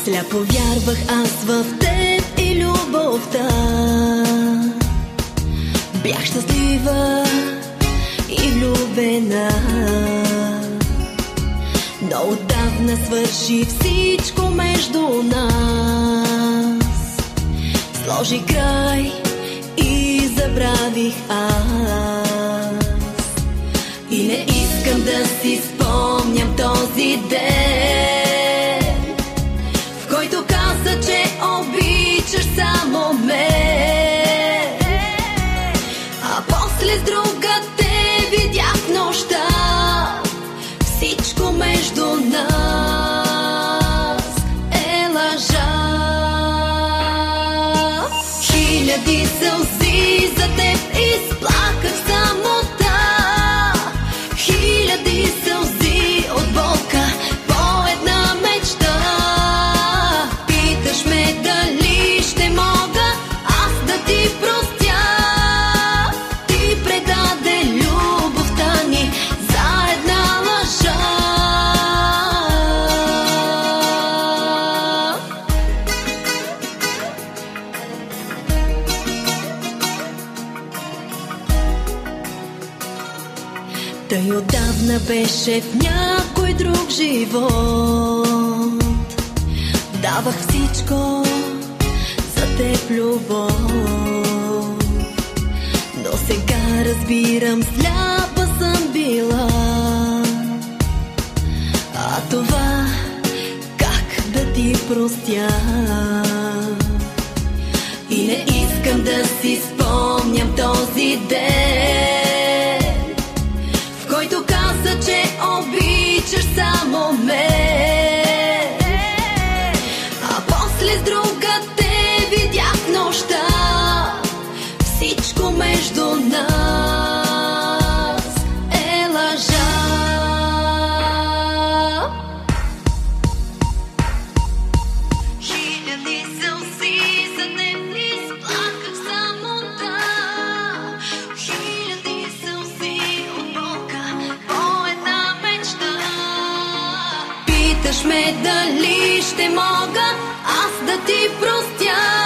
Сляпо вярвах аз в теб и любовта. Бях щастлива и влюбена, но отдавна свърши всичко между нас. Сложи край и забравих аз. И не искам да си спомням този ден, в който каза, че обичаш само мен. А после с друга те видях в нощта. Всичко между нас е лъжа. Хиляди сълзи за теб изплаках в самота. Хиляди сълзи от болка по една мечта. Питаш ме дали ще мога аз да ти простя. Ти предаде любовта ни за една лъжа. Той отдавна беше в някой друг живот. Давах всичко за теб, любов, но сега разбирам, сляпа съм била. А това как да ти простя? И не искам да си спомням този ден, в който каза, че обичаш само мен. А после с друга те видях в нощта. Всичко между нас е лъжа. Хиляди сълзи за теб изплаках в самота. Хиляди сълзи от болка по една мечта. Питаш ме дали ще мога аз да ти простя.